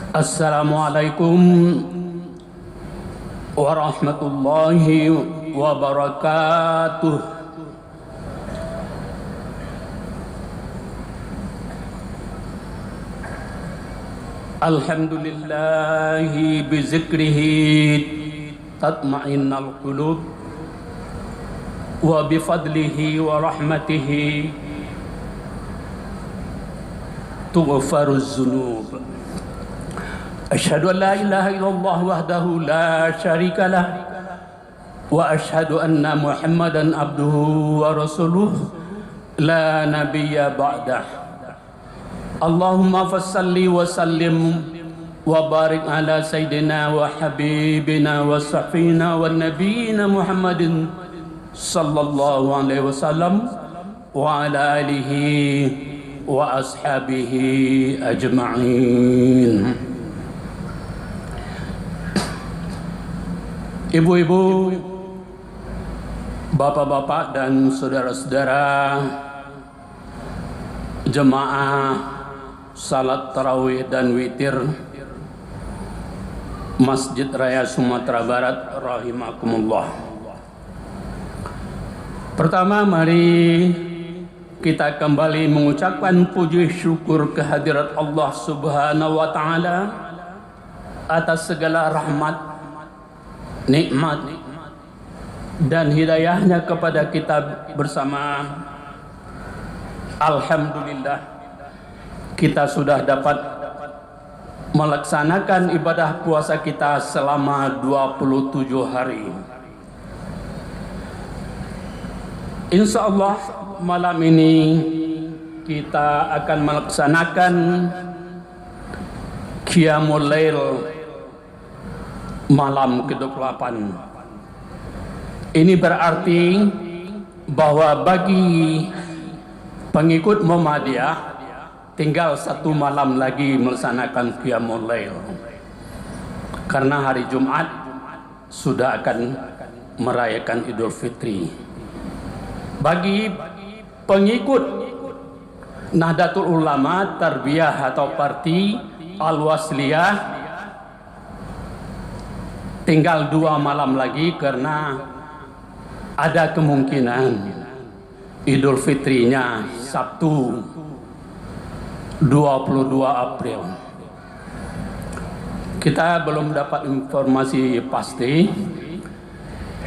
Assalamualaikum warahmatullahi wabarakatuh. Alhamdulillahi bizikrihi tatma'innal qulub wa bifadlihi wa rahmatihi tughfaruz dzunub. Asyhadu an la ilaha illallah wahdahu la syarika lah wa asyhadu anna Muhammadan abduhu wa rasuluh la nabiyya ba'dah. Allahumma fassalli wa sallim wa barik ala sayyidina wa habibina wa safina wa nabiyyina Muhammadin sallallahu alaihi wasallam wa ala alihi wa ashabihi ajma'in. Ibu-ibu, bapak-bapak dan saudara-saudara jemaah salat tarawih dan witir Masjid Raya Sumatera Barat rahimakumullah. Pertama, mari kita kembali mengucapkan puji syukur kehadirat Allah Subhanahu wa taala atas segala rahmat, nikmat dan hidayahnya kepada kita bersama. Alhamdulillah, kita sudah dapat melaksanakan ibadah puasa kita selama 27 hari. Insya Allah malam ini kita akan melaksanakan Qiyamul Lail malam ke-28. Ini berarti bahwa bagi pengikut Muhammadiyah tinggal satu malam lagi melaksanakan Qiyamul Lail, karena hari Jumat sudah akan merayakan Idul Fitri. Bagi pengikut Nahdlatul Ulama Tarbiyah atau Parti Al-Wasliyah tinggal 2 malam lagi, karena ada kemungkinan Idul Fitrinya Sabtu 22 April. Kita belum dapat informasi pasti.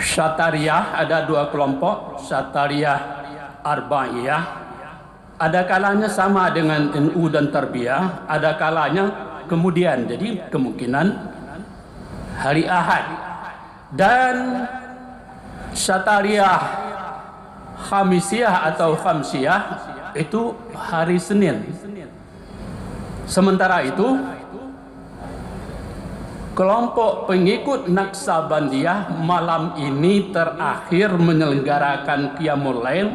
Syatariah ada 2 kelompok, Syatariah Arba'iyah. Ada kalanya sama dengan NU dan Tarbiyah, ada kalanya kemudian. Jadi kemungkinan hari Ahad. Dan Syatariah Khamisiyah atau Khamsiyah itu hari Senin. Sementara itu kelompok pengikut Naqsabandiyah malam ini terakhir menyelenggarakan Qiyamul Lail,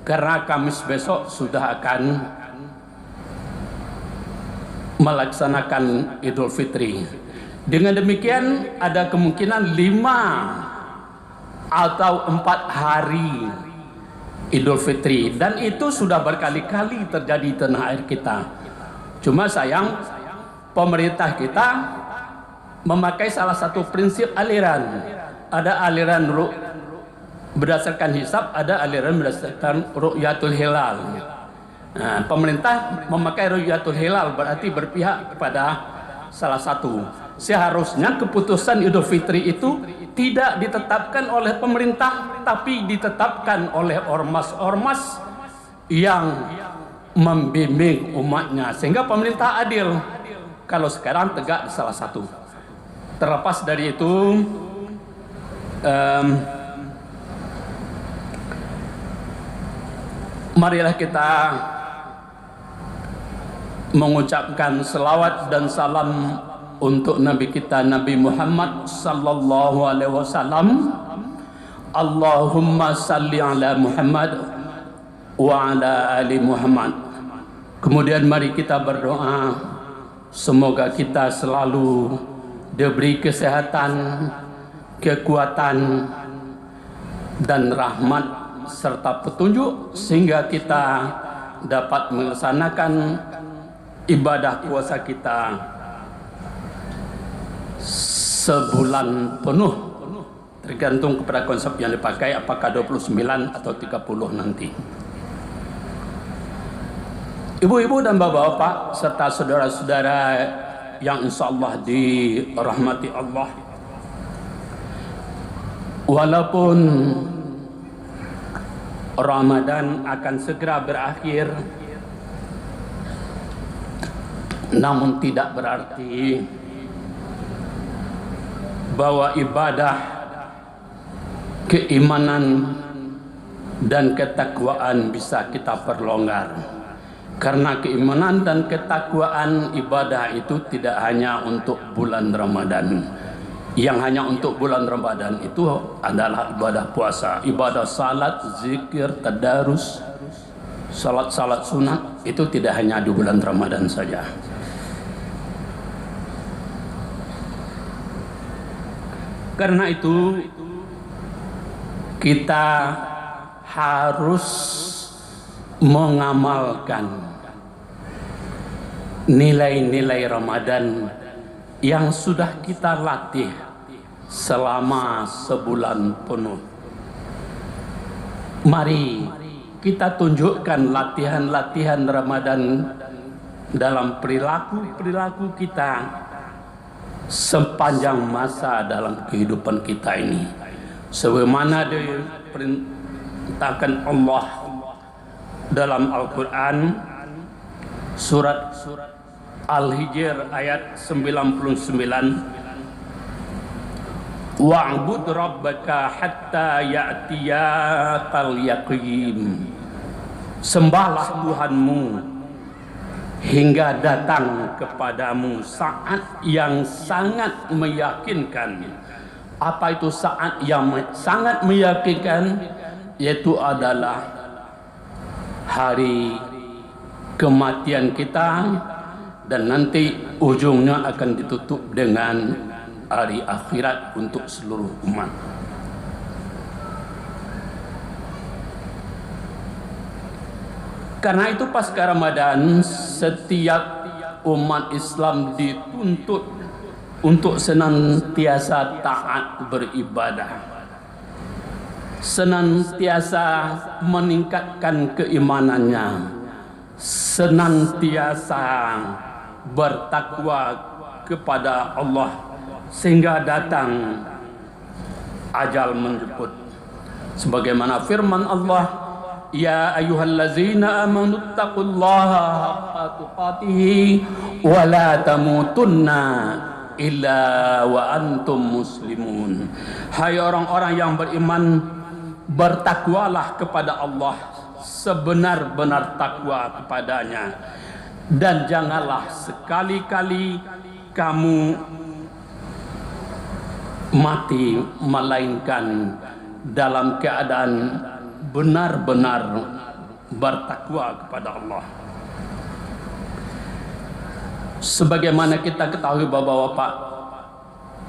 karena Kamis besok sudah akan melaksanakan Idul Fitri. Dengan demikian ada kemungkinan 5 atau 4 hari Idul Fitri, dan itu sudah berkali-kali terjadi di tanah air kita. Cuma sayang pemerintah kita memakai salah satu prinsip aliran. Ada aliran berdasarkan hisab, ada aliran berdasarkan ru'yatul hilal. Nah, pemerintah memakai ru'yatul hilal berarti berpihak kepada salah satu. Seharusnya keputusan Idul Fitri itu tidak ditetapkan oleh pemerintah, tapi ditetapkan oleh ormas-ormas yang membimbing umatnya, sehingga pemerintah adil. Kalau sekarang tegak di salah satu. Terlepas dari itu, marilah kita mengucapkan selawat dan salam untuk Nabi kita Nabi Muhammad sallallahu alaihi wasallam. Allahumma salli ala Muhammad wa ala ali Muhammad. Kemudian mari kita berdoa, semoga kita selalu diberi kesehatan, kekuatan dan rahmat serta petunjuk, sehingga kita dapat melaksanakan ibadah puasa kita sebulan penuh, tergantung kepada konsep yang dipakai, apakah 29 atau 30 nanti. Ibu-ibu dan bapak-bapak serta saudara-saudara yang insya Allah dirahmati Allah, walaupun Ramadan akan segera berakhir, namun tidak berarti bahwa ibadah, keimanan dan ketakwaan bisa kita perlonggar. Karena keimanan dan ketakwaan ibadah itu tidak hanya untuk bulan Ramadan. Yang hanya untuk bulan Ramadan itu adalah ibadah puasa, ibadah salat, zikir, tadarus, salat-salat sunat, itu tidak hanya di bulan Ramadan saja. Karena itu kita harus mengamalkan nilai-nilai Ramadan yang sudah kita latih selama sebulan penuh. Mari kita tunjukkan latihan-latihan Ramadan dalam perilaku-perilaku kita sepanjang masa dalam kehidupan kita ini, sebagaimana diperintahkan Allah dalam Al-Quran, surat Al-Hijr ayat 99, wa'bud rabbaka hatta ya'tiyakal yaqin, sembahlah Tuhanmu hingga datang kepadamu saat yang sangat meyakinkan. Apa itu saat yang sangat meyakinkan? Yaitu adalah hari kematian kita, dan nanti ujungnya akan ditutup dengan hari akhirat untuk seluruh umat. Karena itu pasca Ramadan setiap umat Islam dituntut untuk senantiasa taat beribadah, senantiasa meningkatkan keimanannya, senantiasa bertakwa kepada Allah sehingga datang ajal menjemput. Sebagaimana firman Allah, ya ayyuhallazina amanu taqullaha haqqa tuqatih wa la tamutunna illa wa antum muslimun. Hai orang-orang yang beriman, bertakwalah kepada Allah sebenar-benar takwa kepadanya, dan janganlah sekali-kali kamu mati melainkan dalam keadaan benar-benar bertakwa kepada Allah. Sebagaimana kita ketahui bapak-bapak,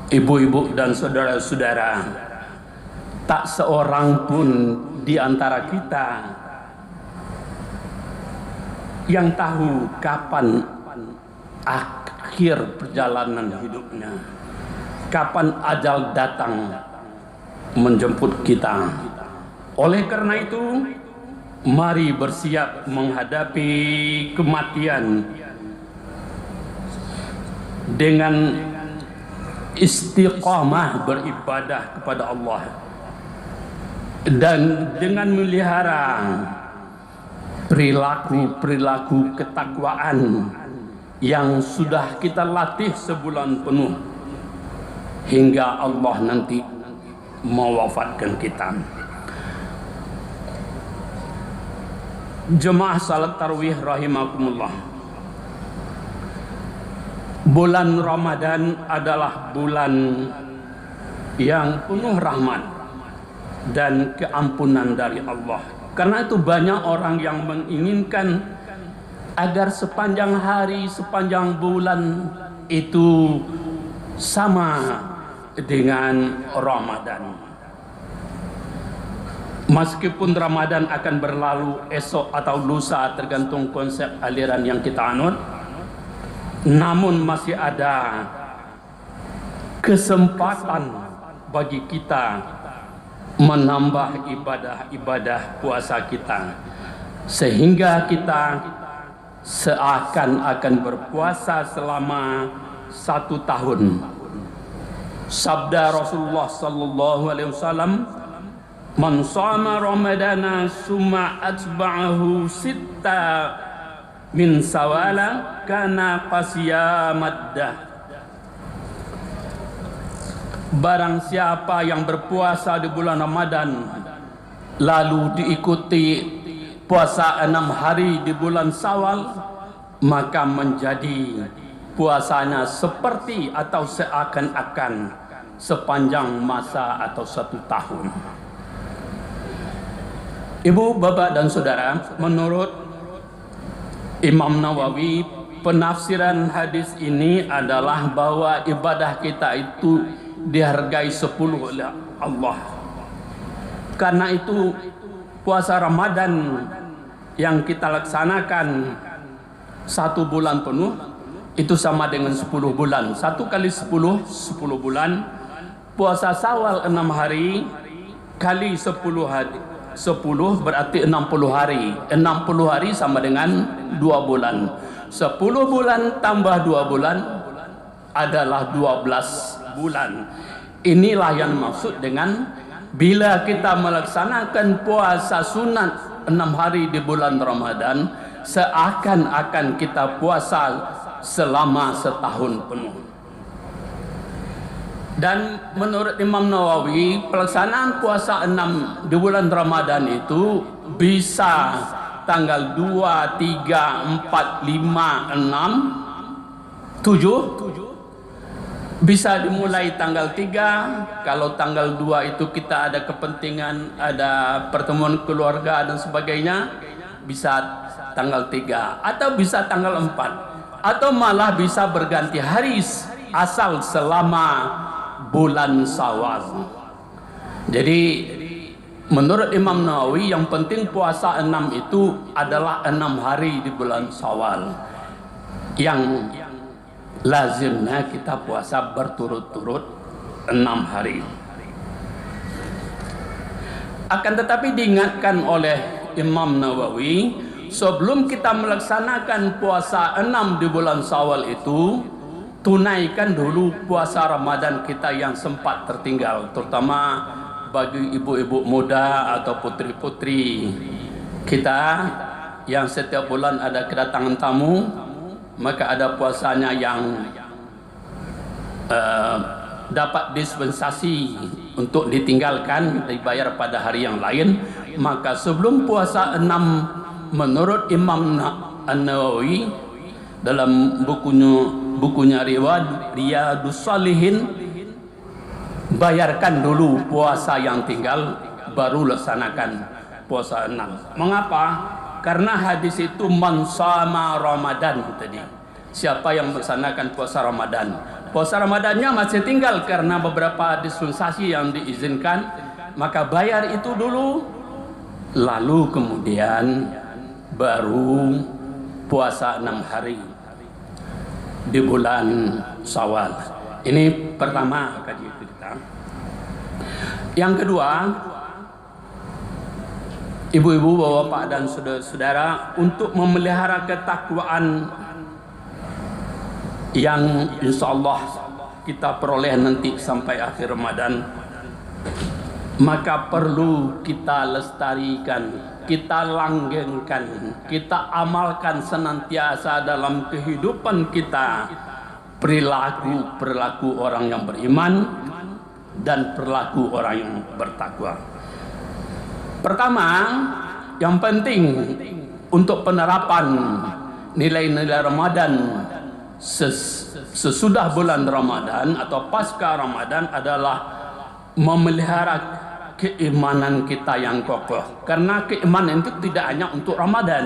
ibu-ibu dan saudara-saudara, tak seorang pun di antara kita yang tahu kapan akhir perjalanan hidupnya, kapan ajal datang menjemput kita. Oleh karena itu, mari bersiap menghadapi kematian dengan istiqamah beribadah kepada Allah, dan dengan melihara perilaku ketakwaan yang sudah kita latih sebulan penuh hingga Allah nanti mewafatkan kita. Jemaah salat tarawih rahimakumullah, bulan Ramadan adalah bulan yang penuh rahmat dan keampunan dari Allah. Karena itu banyak orang yang menginginkan agar sepanjang hari, sepanjang bulan itu sama dengan Ramadan. Meskipun Ramadan akan berlalu esok atau lusa, tergantung konsep aliran yang kita anut, namun masih ada kesempatan bagi kita menambah ibadah-ibadah puasa kita, sehingga kita seakan-akan berpuasa selama 1 tahun. Sabda Rasulullah sallallahu alaihi wasallam, "Man shama ramadana summa atba'ahu sitta min sawala kana qasiyamaddah." Barang siapa yang berpuasa di bulan Ramadan lalu diikuti puasa 6 hari di bulan Syawal, maka menjadi puasanya seperti atau seakan-akan sepanjang masa atau 1 tahun. Ibu, bapak dan saudara, menurut Imam Nawawi, penafsiran hadis ini adalah bahwa ibadah kita itu dihargai 10 oleh Allah. Karena itu puasa Ramadan yang kita laksanakan 1 bulan penuh itu sama dengan 10 bulan. 1 kali 10, 10 bulan. Puasa Syawal 6 hari kali 10 hari, 10 berarti 60 hari. 60 hari sama dengan 2 bulan. 10 bulan tambah 2 bulan adalah 12 bulan. Inilah yang maksud dengan bila kita melaksanakan puasa sunat 6 hari di bulan Ramadan, seakan-akan kita puasa selama 1 tahun penuh. Dan menurut Imam Nawawi, pelaksanaan puasa 6 di bulan Ramadan itu bisa tanggal 2, 3, 4, 5, 6, 7. Bisa dimulai tanggal 3, kalau tanggal 2 itu kita ada kepentingan, ada pertemuan keluarga dan sebagainya, bisa tanggal 3 atau bisa tanggal 4 atau malah bisa berganti hari asal selama bulan Syawal. Jadi menurut Imam Nawawi yang penting puasa 6 itu adalah 6 hari di bulan Syawal yang lazimnya kita puasa berturut-turut 6 hari. Akan tetapi diingatkan oleh Imam Nawawi, sebelum kita melaksanakan puasa 6 di bulan Syawal itu, tunaikan dulu puasa Ramadan kita yang sempat tertinggal, terutama bagi ibu-ibu muda atau putri-putri kita yang setiap bulan ada kedatangan tamu, maka ada puasanya yang dapat dispensasi untuk ditinggalkan, dibayar pada hari yang lain. Maka sebelum puasa 6 menurut Imam An-Nawawi dalam bukunya Riyadhus Shalihin, bayarkan dulu puasa yang tinggal baru laksanakan puasa 6. Mengapa? Karena hadis itu man shama Ramadan tadi. Siapa yang melaksanakan puasa Ramadan? Puasa Ramadannya masih tinggal karena beberapa dispensasi yang diizinkan, maka bayar itu dulu, lalu kemudian baru puasa 6 hari di bulan Syawal. Ini pertama kajian kita. Yang kedua, ibu-ibu, bapak dan saudara-saudara, untuk memelihara ketakwaan yang insya Allah kita peroleh nanti sampai akhir Ramadan, maka perlu kita lestarikan, kita langgengkan, kita amalkan senantiasa dalam kehidupan kita perilaku orang yang beriman dan perilaku orang yang bertakwa. Pertama, yang penting untuk penerapan nilai-nilai Ramadan sesudah bulan Ramadan atau pasca Ramadan adalah memelihara keimanan kita yang kokoh. Karena keimanan itu tidak hanya untuk Ramadan,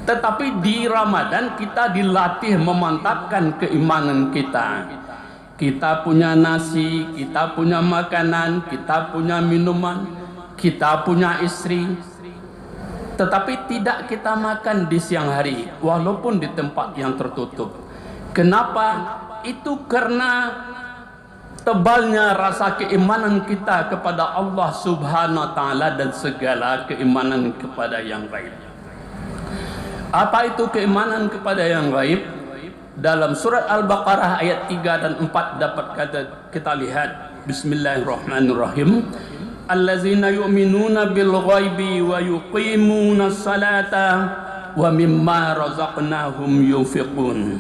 tetapi di Ramadan kita dilatih memantapkan keimanan kita. Kita punya nasi, kita punya makanan, kita punya minuman, kita punya istri, tetapi tidak kita makan di siang hari walaupun di tempat yang tertutup. Kenapa? itu karena tebalnya rasa keimanan kita kepada Allah Subhanahu wa taala dan segala keimanan kepada yang gaib. Apa itu keimanan kepada yang gaib? Dalam surat Al-Baqarah ayat 3 dan 4 dapat kita lihat, bismillahirrahmanirrahim, allazina yu'minuna bil ghaibi wa yuqimuna salata wa mimma razaqnahum yunfiqun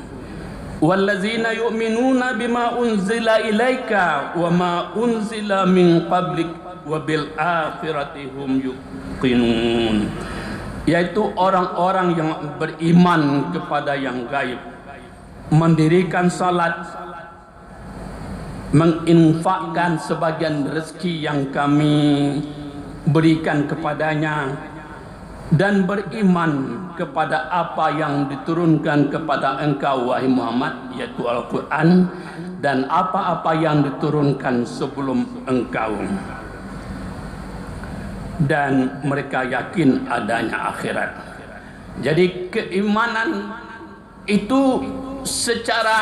wallazina yu'minuna bima unzila ilaika wa ma unzila min qablik wa bil akhirati hum yuqinun, yaitu orang-orang yang beriman kepada yang gaib, mendirikan salat, menginfakkan sebagian rezeki yang kami berikan kepadanya, dan beriman kepada apa yang diturunkan kepada engkau wahai Muhammad, yaitu Al-Quran, dan apa-apa yang diturunkan sebelum engkau, dan mereka yakin adanya akhirat. Jadi keimanan itu secara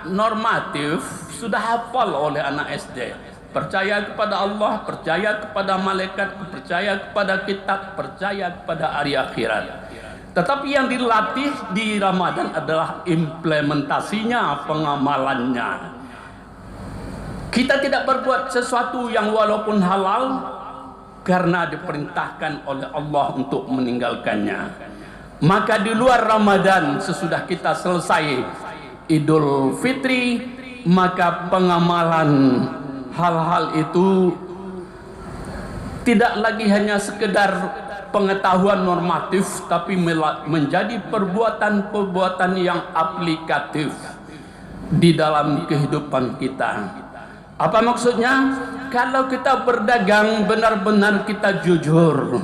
normatif sudah hafal oleh anak SD. Percaya kepada Allah, percaya kepada malaikat, percaya kepada kitab, percaya kepada hari akhirat. Tetapi yang dilatih di Ramadan adalah implementasinya, pengamalannya. Kita tidak berbuat sesuatu yang walaupun halal karena diperintahkan oleh Allah untuk meninggalkannya. Maka di luar Ramadan, sesudah kita selesai Idul Fitri, maka pengamalan hal-hal itu tidak lagi hanya sekedar pengetahuan normatif, tapi menjadi perbuatan-perbuatan yang aplikatif di dalam kehidupan kita. Apa maksudnya? Kalau kita berdagang, benar-benar kita jujur.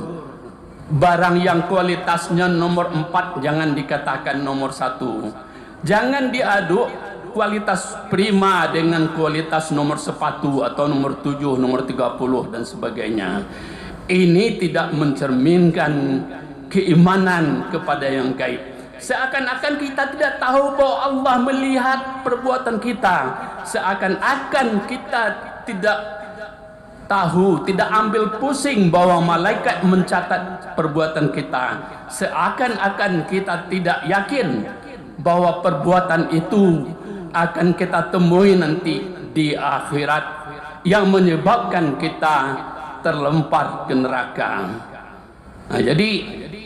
Barang yang kualitasnya nomor 4 jangan dikatakan nomor 1. Jangan diaduk kualitas prima dengan kualitas nomor sepatu atau nomor 7, nomor 30 dan sebagainya. Ini tidak mencerminkan keimanan kepada yang gaib. Seakan-akan kita tidak tahu bahwa Allah melihat perbuatan kita. Seakan-akan kita tidak tahu, tidak ambil pusing bahwa malaikat mencatat perbuatan kita. Seakan-akan kita tidak yakin bahwa perbuatan itu akan kita temui nanti di akhirat yang menyebabkan kita terlempar ke neraka. Nah, jadi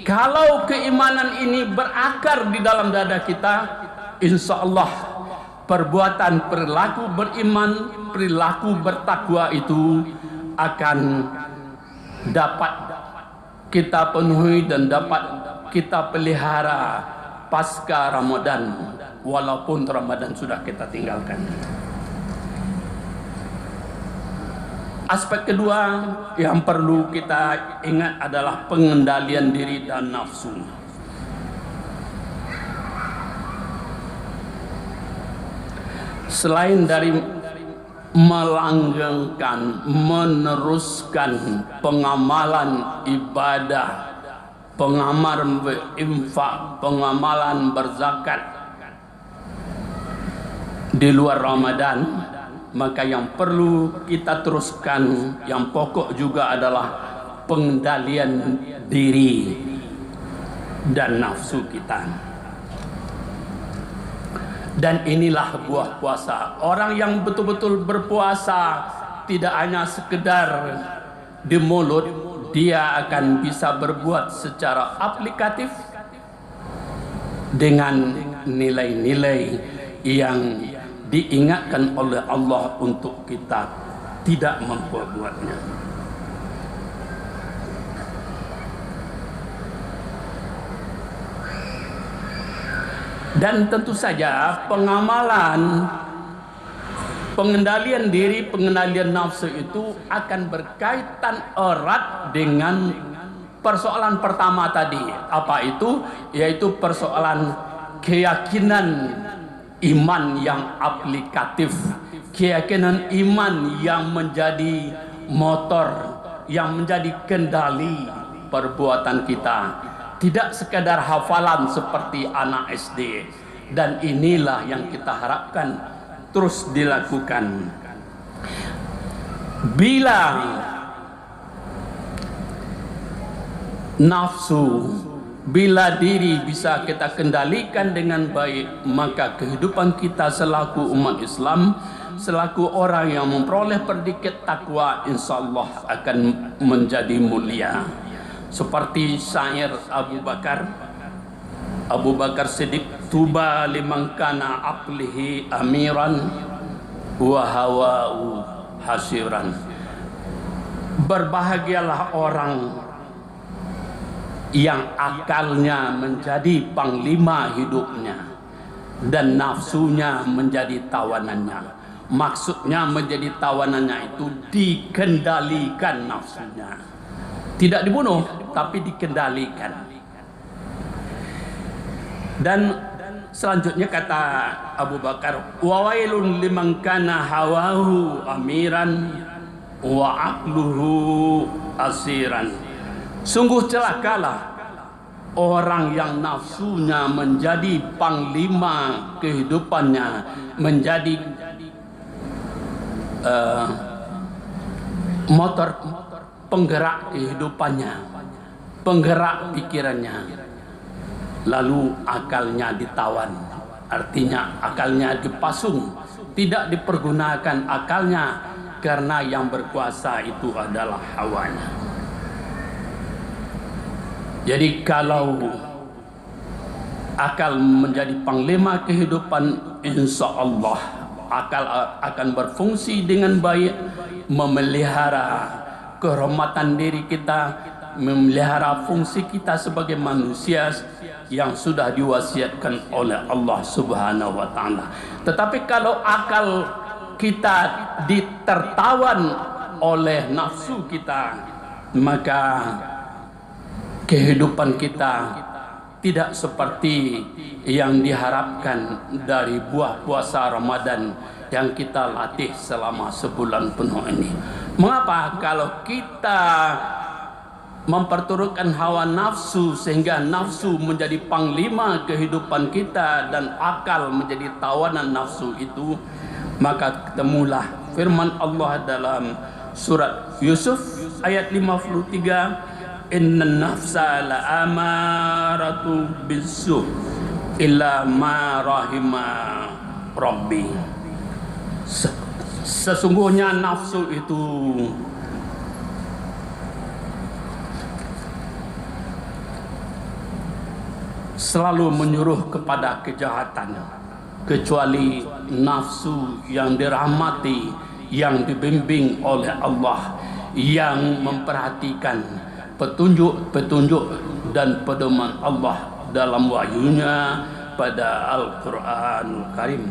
kalau keimanan ini berakar di dalam dada kita, insya Allah perbuatan perilaku beriman, perilaku bertakwa itu akan dapat kita penuhi dan dapat kita pelihara pasca Ramadan, walaupun Ramadan sudah kita tinggalkan. Aspek kedua yang perlu kita ingat adalah pengendalian diri dan nafsu. Selain dari melanggengkan, meneruskan pengamalan ibadah, pengamalan berinfak, pengamalan berzakat di luar Ramadan, maka yang perlu kita teruskan, yang pokok juga adalah pengendalian diri dan nafsu kita. Dan inilah buah puasa. Orang yang betul-betul berpuasa tidak hanya sekedar di mulut, dia akan bisa berbuat secara aplikatif dengan nilai-nilai yang diingatkan oleh Allah untuk kita tidak memperbuatnya. Dan tentu saja pengamalan, pengendalian diri, pengendalian nafsu itu akan berkaitan erat dengan persoalan pertama tadi. Apa itu? Yaitu persoalan keyakinan iman yang aplikatif, keyakinan iman yang menjadi motor, yang menjadi kendali perbuatan kita. Tidak sekadar hafalan seperti anak SD. Dan inilah yang kita harapkan terus dilakukan. Bila nafsu, bila diri bisa kita kendalikan dengan baik, maka kehidupan kita selaku umat Islam, selaku orang yang memperoleh sedikit takwa, insyaallah akan menjadi mulia. Seperti syair Abu Bakar Siddiq, tuba liman kana aqlihi amiran wa hawa'u hasiran. Berbahagialah orang yang akalnya menjadi panglima hidupnya dan nafsunya menjadi tawanannya. Maksudnya menjadi tawanannya itu dikendalikan nafsunya, tidak dibunuh tapi dikendalikan. Dan selanjutnya kata Abu Bakar, wa wailun liman kana hawahu amiran wa aqluhu asiran. Sungguh celakalah orang yang nafsunya menjadi panglima kehidupannya, menjadi motor penggerak kehidupannya, penggerak pikirannya, lalu akalnya ditawan, artinya akalnya dipasung, tidak dipergunakan akalnya karena yang berkuasa itu adalah hawanya. Jadi kalau akal menjadi panglima kehidupan, insya Allah akal akan berfungsi dengan baik, memelihara kehormatan diri kita, memelihara fungsi kita sebagai manusia yang sudah diwasiatkan oleh Allah Subhanahu wa taala. Tetapi kalau akal kita ditertawan oleh nafsu kita, maka kehidupan kita tidak seperti yang diharapkan dari buah puasa Ramadan yang kita latih selama sebulan penuh ini. Mengapa? Kalau kita memperturutkan hawa nafsu sehingga nafsu menjadi panglima kehidupan kita dan akal menjadi tawanan nafsu itu, maka ketemulah firman Allah dalam surat Yusuf ayat 53, inna nafsa la amaratu bisu illa ma rahima rabbi. Sesungguhnya nafsu itu selalu menyuruh kepada kejahatan, kecuali nafsu yang dirahmati, yang dibimbing oleh Allah, yang memperhatikan petunjuk-petunjuk dan pedoman Allah dalam wahyunya pada Al-Quranul Karim.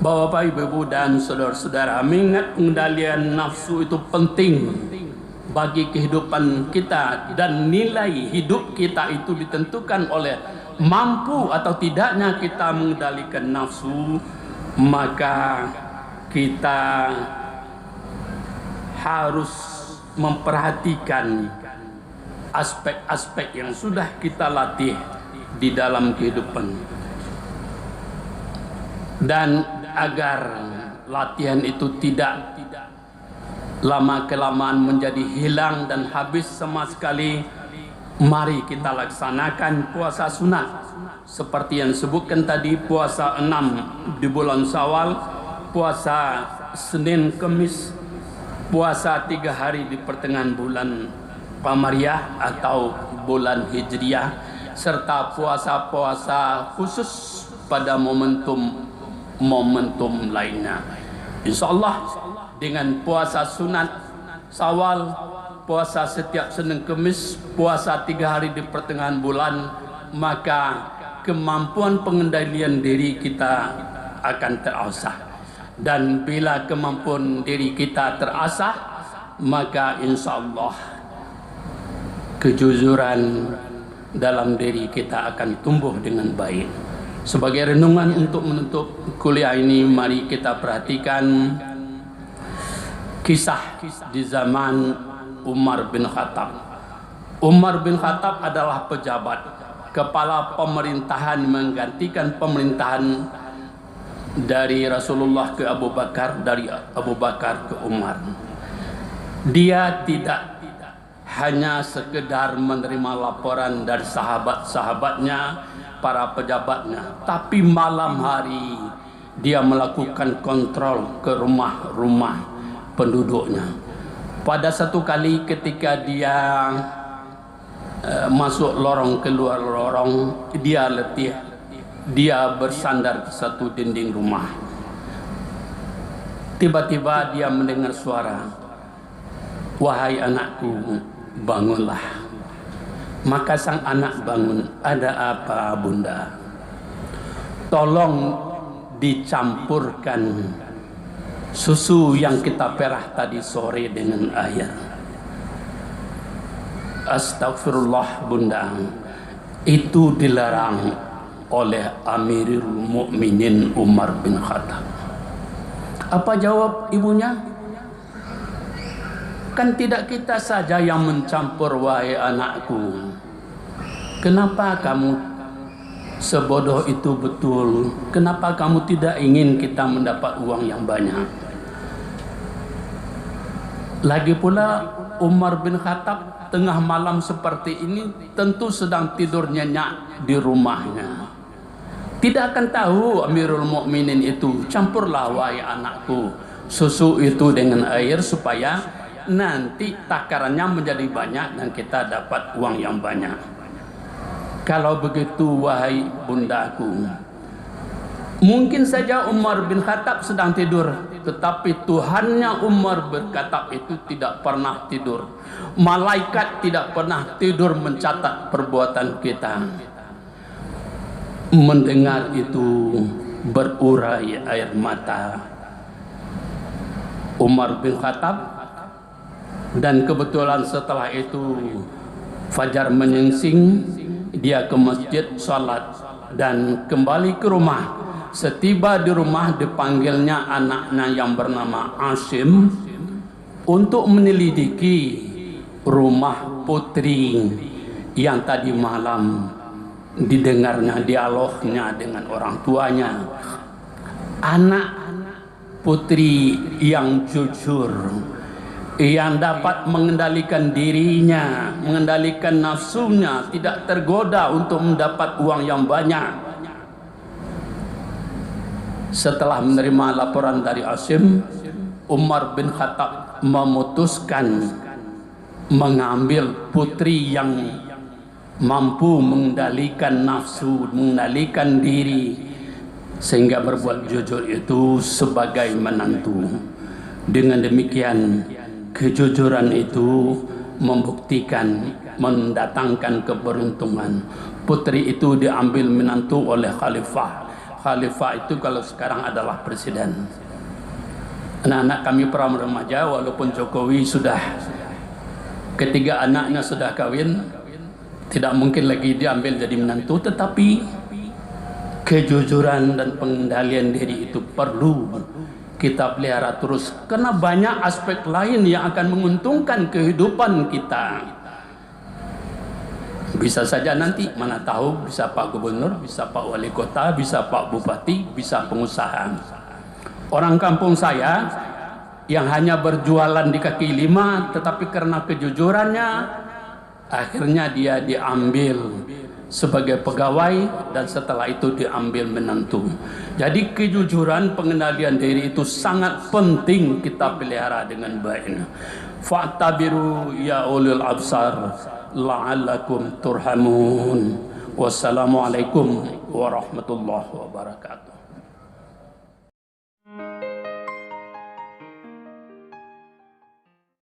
Bapak, Ibu, dan saudara-saudara, mengingat pengendalian nafsu itu penting bagi kehidupan kita, dan nilai hidup kita itu ditentukan oleh mampu atau tidaknya kita mengendalikan nafsu. Maka kita harus memperhatikan aspek-aspek yang sudah kita latih di dalam kehidupan, dan agar latihan itu tidak lama-kelamaan menjadi hilang dan habis sama sekali, mari kita laksanakan puasa sunat seperti yang disebutkan tadi, puasa 6 di bulan Syawal, puasa Senin Kemis, puasa 3 hari di pertengahan bulan Qamariyah atau bulan Hijriyah, serta puasa-puasa khusus pada momentum lainnya. Insyaallah dengan puasa sunat Syawal, puasa setiap Senin Kemis, puasa 3 hari di pertengahan bulan, maka kemampuan pengendalian diri kita akan terasah. Dan bila kemampuan diri kita terasah, maka insyaallah kejujuran dalam diri kita akan tumbuh dengan baik. Sebagai renungan untuk menutup kuliah ini, mari kita perhatikan Kisah di zaman Umar bin Khattab. Umar bin Khattab adalah pejabat, kepala pemerintahan, menggantikan pemerintahan dari Rasulullah ke Abu Bakar, dari Abu Bakar ke Umar. Dia tidak hanya sekedar menerima laporan dari sahabat-sahabatnya, para pejabatnya, tapi malam hari dia melakukan kontrol ke rumah-rumah penduduknya. Pada satu kali ketika dia masuk lorong, keluar lorong, dia letih, dia bersandar ke satu dinding rumah. Tiba-tiba dia mendengar suara, "Wahai anakku, bangunlah." Maka sang anak bangun. "Ada apa, Bunda?" "Tolong dicampurkan susu yang kita perah tadi sore dengan air." "Astagfirullah, Bunda, itu dilarang oleh Amirul Mukminin Umar bin Khattab." Apa jawab ibunya? "Kan tidak kita saja yang mencampur, wahai anakku. Kenapa kamu sebodoh itu betul? Kenapa kamu tidak ingin kita mendapat uang yang banyak?" Lagi pula Umar bin Khattab tengah malam seperti ini tentu sedang tidur nyenyak di rumahnya. Tidak akan tahu Amirul Mukminin itu, "Campurlah wahai anakku susu itu dengan air supaya nanti takarannya menjadi banyak dan kita dapat uang yang banyak." Kalau begitu, wahai bundaku, mungkin saja Umar bin Khattab sedang tidur, tetapi Tuhannya Umar bin Khattab itu tidak pernah tidur. Malaikat tidak pernah tidur mencatat perbuatan kita. Mendengar itu berurai air mata Umar bin Khattab, dan kebetulan setelah itu fajar menyingsing, dia ke masjid salat dan kembali ke rumah. Setiba di rumah dipanggilnya anaknya yang bernama Asim untuk menyelidiki rumah putri yang tadi malam didengarnya dialognya dengan orang tuanya. Anak putri yang jujur, yang dapat mengendalikan dirinya, mengendalikan nafsunya, tidak tergoda untuk mendapat uang yang banyak. Setelah menerima laporan dari Asim, Umar bin Khattab memutuskan mengambil putri yang mampu mengendalikan nafsu, mengendalikan diri, sehingga berbuat jujur itu sebagai menantu. Dengan demikian, kejujuran itu membuktikan, mendatangkan keberuntungan. Putri itu diambil menantu oleh khalifah. Khalifah itu kalau sekarang adalah presiden. Anak-anak kami para remaja, walaupun Jokowi sudah ketiga anaknya sudah kawin, tidak mungkin lagi diambil jadi menantu, tetapi kejujuran dan pengendalian diri itu perlu kita pelihara terus, karena banyak aspek lain yang akan menguntungkan kehidupan kita. Bisa saja nanti, mana tahu, bisa Pak Gubernur, bisa Pak Wali Kota, bisa Pak Bupati, bisa pengusaha. Orang kampung saya yang hanya berjualan di kaki lima, tetapi karena kejujurannya akhirnya dia diambil sebagai pegawai dan setelah itu diambil menantu. Jadi kejujuran, pengendalian diri itu sangat penting kita pelihara dengan baik. Fa'tabiru ya ulil absar la'allakum turhamun. Wassalamualaikum warahmatullahi wabarakatuh.